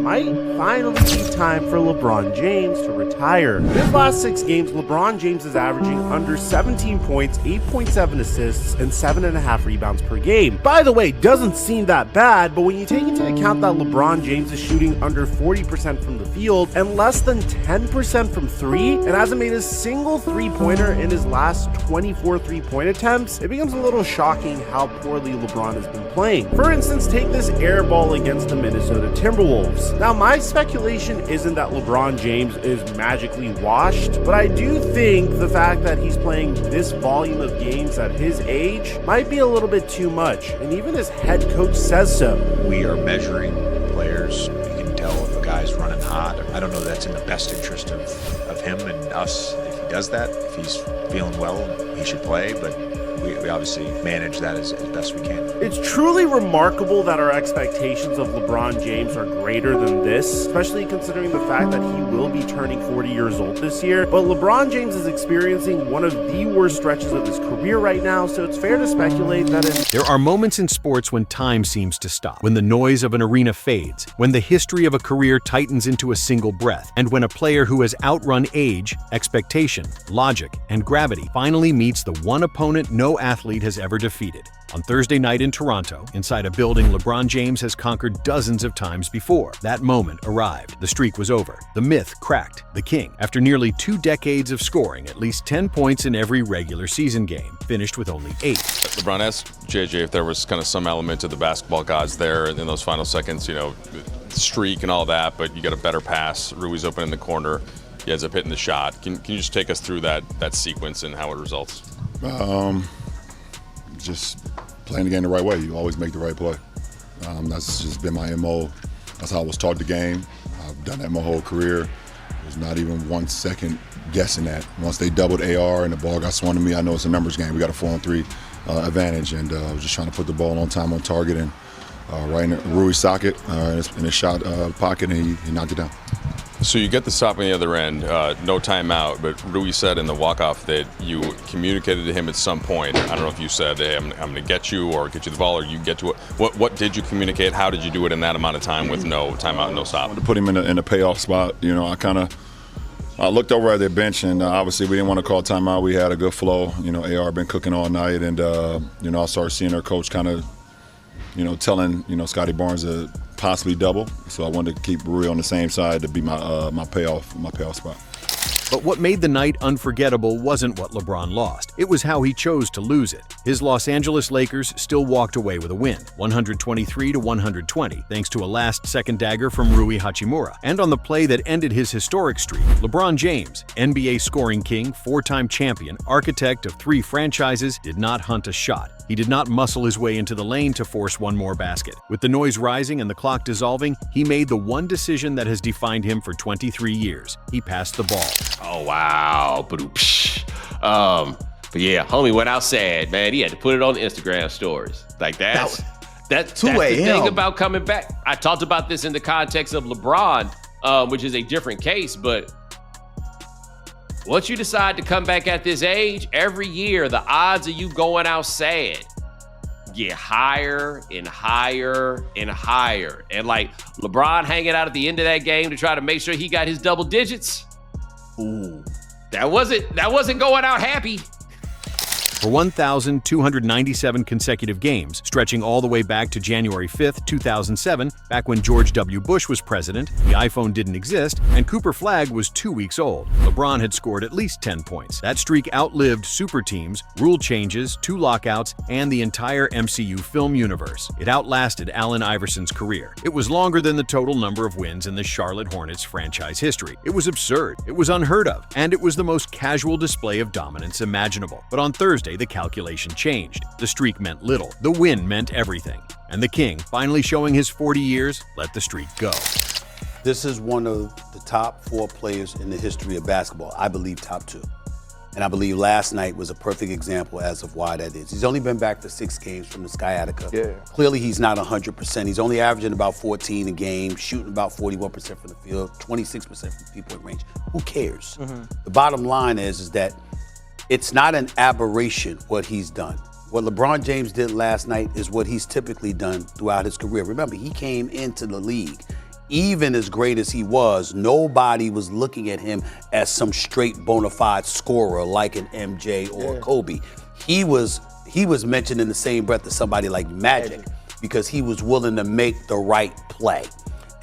might finally be time for LeBron James to retire. In his last 6 games, LeBron James is averaging under 17 points, 8.7 assists, and 7.5 rebounds per game. By the way, doesn't seem that bad, but when you take into account that LeBron James is shooting under 40% from the field and less than 10% from 3, and hasn't made a single three-pointer in his last 24 three-point attempts, it becomes a little shocking how poorly LeBron has been playing. For instance, take this air ball against the Minnesota Timberwolves. Now, my speculation isn't that LeBron James is magically washed, but I do think the fact that he's playing this volume of games at his age might be a little bit too much, and even his head coach says so. We are measuring players. You can tell if a guy's running hot. I don't know that's in the best interest of him and us if he does that. If he's feeling well, he should play, but we obviously manage that as best we can. It's truly remarkable that our expectations of LeBron James are greater than this, especially considering the fact that he will be turning 40 years old this year. But LeBron James is experiencing one of the worst stretches of his career right now, so it's fair to speculate that There are moments in sports when time seems to stop, when the noise of an arena fades, when the history of a career tightens into a single breath, and when a player who has outrun age, expectation, logic, and gravity finally meets the one opponent no athlete has ever defeated. On Thursday night in Toronto, inside a building LeBron James has conquered dozens of times before, that moment arrived. The streak was over. The myth cracked. The King, after nearly 2 decades of scoring at least 10 points in every regular season game, finished with only 8. LeBron asked JJ if there was kind of some element of the basketball gods there in those final seconds, streak and all that, but you got a better pass. Rui's open in the corner. He ends up hitting the shot. Can you just take us through that sequence and how it results? Just playing the game the right way. You always make the right play. That's just been my MO. That's how I was taught the game. I've done that my whole career. There's not even 1 second guessing that. Once they doubled AR and the ball got swung to me, I know it's a numbers game. We got a 4-on-3 advantage, and I was just trying to put the ball on time, on target, and right in Rui's socket, in his shot pocket, and he knocked it down. So you get the stop on the other end, no timeout, but Rui said in the walk-off that you communicated to him at some point. I don't know if you said, hey, I'm going to get you or get you the ball, or you get to it. What did you communicate? How did you do it in that amount of time with no timeout, no stop? I wanted to put him in a payoff spot. I looked over at their bench, and obviously we didn't want to call timeout. We had a good flow. AR been cooking all night, and I started seeing their coach kind of, telling Scotty Barnes to possibly double. So I wanted to keep Rui on the same side to be my payoff spot. But what made the night unforgettable wasn't what LeBron lost. It was how he chose to lose it. His Los Angeles Lakers still walked away with a win, 123-120, thanks to a last-second dagger from Rui Hachimura. And on the play that ended his historic streak, LeBron James, NBA scoring king, 4-time champion, architect of 3 franchises, did not hunt a shot. He did not muscle his way into the lane to force one more basket. With the noise rising and the clock dissolving, he made the one decision that has defined him for 23 years. He passed the ball. Oh, wow. But yeah, homie went out sad, man. He had to put it on the Instagram stories. Like that's the thing about coming back. I talked about this in the context of LeBron, which is a different case, but once you decide to come back at this age, every year, the odds of you going out sad get higher and higher and higher. And like LeBron hanging out at the end of that game to try to make sure he got his double digits. Ooh, that wasn't going out happy. For 1,297 consecutive games, stretching all the way back to January 5th, 2007, back when George W. Bush was president, the iPhone didn't exist, and Cooper Flagg was 2 weeks old. LeBron had scored at least 10 points. That streak outlived super teams, rule changes, 2 lockouts, and the entire MCU film universe. It outlasted Allen Iverson's career. It was longer than the total number of wins in the Charlotte Hornets franchise history. It was absurd. It was unheard of. And it was the most casual display of dominance imaginable. But on Thursday, the calculation changed. The streak meant little. The win meant everything. And the King, finally showing his 40 years, let the streak go. This is one of the top 4 players in the history of basketball. I believe top 2. And I believe last night was a perfect example as of why that is. He's only been back for 6 games from the sciatica. Yeah. Clearly he's not 100%. He's only averaging about 14 a game, shooting about 41% from the field, 26% from three-point range. Who cares? The bottom line is that it's not an aberration what he's done. What LeBron James did last night is what he's typically done throughout his career. Remember, he came into the league even as great as he was, nobody was looking at him as some straight bona fide scorer like an MJ or Kobe. He was mentioned in the same breath as somebody like Magic because he was willing to make the right play.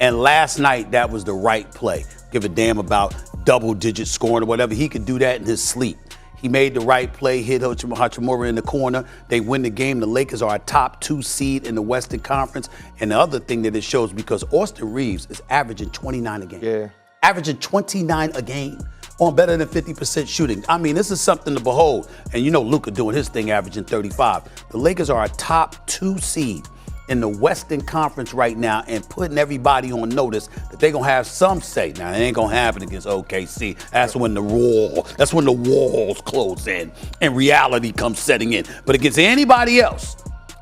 And last night, that was the right play. Give a damn about double-digit scoring or whatever. He could do that in his sleep. He made the right play, hit Hachimura in the corner. They win the game. The Lakers are a top 2 seed in the Western Conference. And the other thing that it shows, because Austin Reeves is averaging 29 a game. Yeah. Averaging 29 a game on better than 50% shooting. I mean, this is something to behold. And you know Luka doing his thing, averaging 35. The Lakers are a top 2 seed in the Western Conference right now and putting everybody on notice that they're going to have some say. Now, it ain't going to happen against OKC. That's when the walls close in and reality comes setting in. But against anybody else,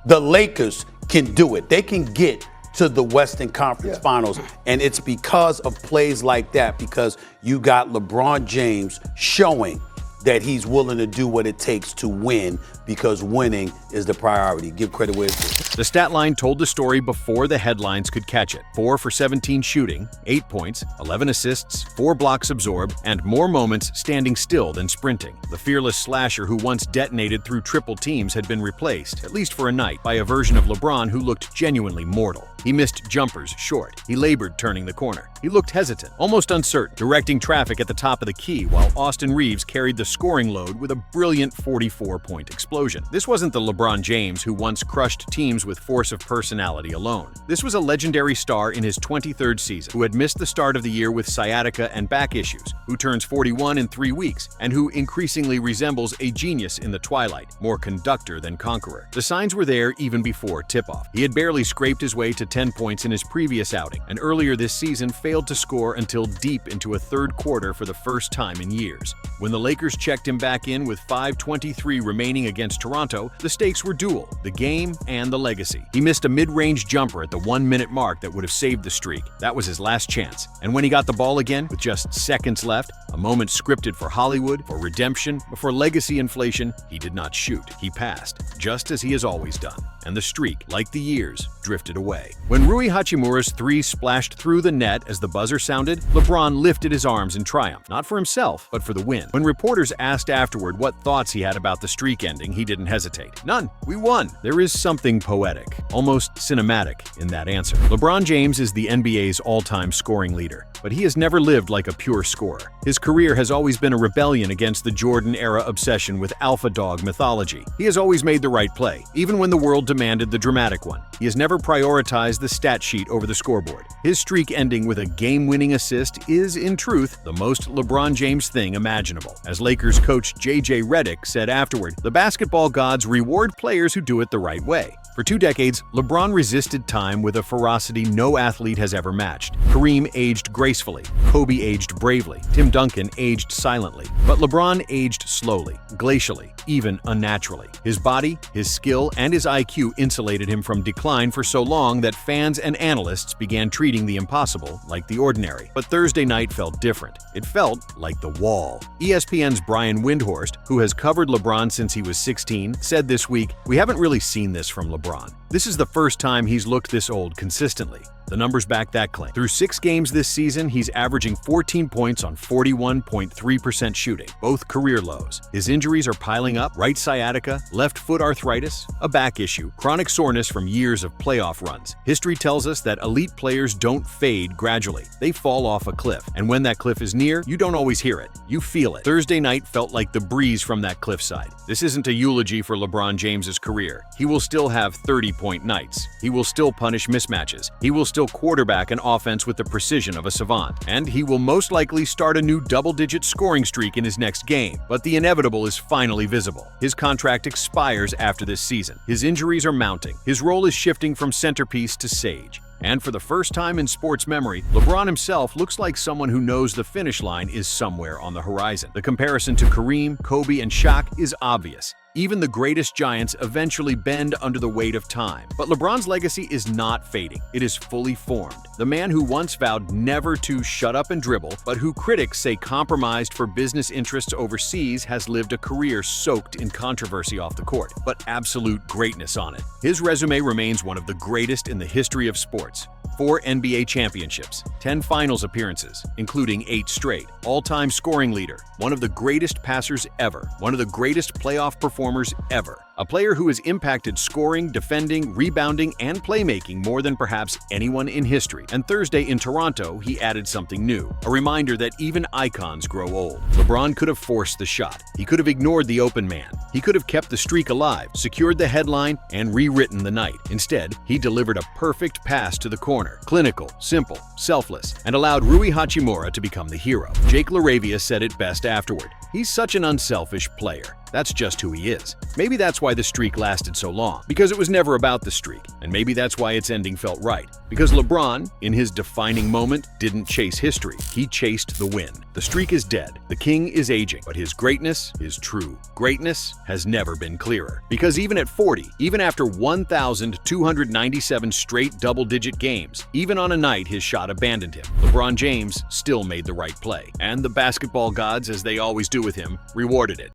the Lakers can do it. They can get to the Western Conference Finals, and it's because of plays like that, because you got LeBron James showing that he's willing to do what it takes to win, because winning is the priority. Give credit where it's due. The stat line told the story before the headlines could catch it. 4 for 17 shooting, 8 points, 11 assists, 4 blocks absorbed, and more moments standing still than sprinting. The fearless slasher who once detonated through triple teams had been replaced, at least for a night, by a version of LeBron who looked genuinely mortal. He missed jumpers short. He labored turning the corner. He looked hesitant, almost uncertain, directing traffic at the top of the key while Austin Reeves carried the scoring load with a brilliant 44-point explosion. This wasn't the LeBron James who once crushed teams with force of personality alone. This was a legendary star in his 23rd season who had missed the start of the year with sciatica and back issues, who turns 41 in 3 weeks, and who increasingly resembles a genius in the twilight, more conductor than conqueror. The signs were there even before tip-off. He had barely scraped his way to 10 points in his previous outing, and earlier this season failed to score until deep into a third quarter for the first time in years. When the Lakers checked him back in with 5:23 remaining against Toronto, the stakes were dual, the game and the legacy. He missed a mid-range jumper at the 1-minute mark that would have saved the streak. That was his last chance. And when he got the ball again, with just seconds left, a moment scripted for Hollywood, for redemption, for legacy inflation, he did not shoot. He passed, just as he has always done. And the streak, like the years, drifted away. When Rui Hachimura's 3 splashed through the net as the buzzer sounded, LeBron lifted his arms in triumph, not for himself, but for the win. When reporters asked afterward what thoughts he had about the streak ending, he didn't hesitate. None. We won. There is something poetic, almost cinematic, in that answer. LeBron James is the NBA's all-time scoring leader, but he has never lived like a pure scorer. His career has always been a rebellion against the Jordan-era obsession with alpha dog mythology. He has always made the right play, even when the world demanded the dramatic one. He has never prioritized the stat sheet over the scoreboard. His streak ending with a game-winning assist is, in truth, the most LeBron James thing imaginable. As Lakers coach J.J. Redick said afterward, the basketball gods reward players who do it the right way. For 2 decades, LeBron resisted time with a ferocity no athlete has ever matched. Kareem aged gracefully, Kobe aged bravely, Tim Duncan aged silently, but LeBron aged slowly, glacially, even unnaturally. His body, his skill, and his IQ insulated him from decline for so long that fans and analysts began treating the impossible like the ordinary. But Thursday night felt different. It felt like the wall. ESPN's Brian Windhorst, who has covered LeBron since he was 16, said this week, "We haven't really seen this from LeBron. This is the first time he's looked this old consistently." The numbers back that claim. Through 6 games this season, he's averaging 14 points on 41.3% shooting, both career lows. His injuries are piling up: right sciatica, left foot arthritis, a back issue, chronic soreness from years of playoff runs. History tells us that elite players don't fade gradually. They fall off a cliff, and when that cliff is near, you don't always hear it. You feel it. Thursday night felt like the breeze from that cliffside. This isn't a eulogy for LeBron James's career. He will still have 30-point nights. He will still punish mismatches. He will still quarterback an offense with the precision of a savant. And he will most likely start a new double-digit scoring streak in his next game. But the inevitable is finally visible. His contract expires after this season. His injuries are mounting. His role is shifting from centerpiece to sage. And for the first time in sports memory, LeBron himself looks like someone who knows the finish line is somewhere on the horizon. The comparison to Kareem, Kobe, and Shaq is obvious. Even the greatest giants eventually bend under the weight of time. But LeBron's legacy is not fading. It is fully formed. The man who once vowed never to shut up and dribble, but who critics say compromised for business interests overseas, has lived a career soaked in controversy off the court, but absolute greatness on it. His resume remains one of the greatest in the history of sports. 4 NBA championships, 10 finals appearances, including 8 straight, all-time scoring leader, one of the greatest passers ever, one of the greatest playoff performers ever, a player who has impacted scoring, defending, rebounding, and playmaking more than perhaps anyone in history. And Thursday in Toronto, he added something new, a reminder that even icons grow old. LeBron could have forced the shot. He could have ignored the open man. He could have kept the streak alive, secured the headline, and rewritten the night. Instead, he delivered a perfect pass to the corner, clinical, simple, selfless, and allowed Rui Hachimura to become the hero. Jake LaRavia said it best afterward. He's such an unselfish player. That's just who he is. Maybe that's why the streak lasted so long, because it was never about the streak. And maybe that's why its ending felt right, because LeBron, in his defining moment, didn't chase history. He chased the win. The streak is dead. The king is aging, but his greatness is true. Greatness has never been clearer. Because even at 40, even after 1,297 straight double-digit games, even on a night his shot abandoned him, LeBron James still made the right play. And the basketball gods, as they always do with him, rewarded it.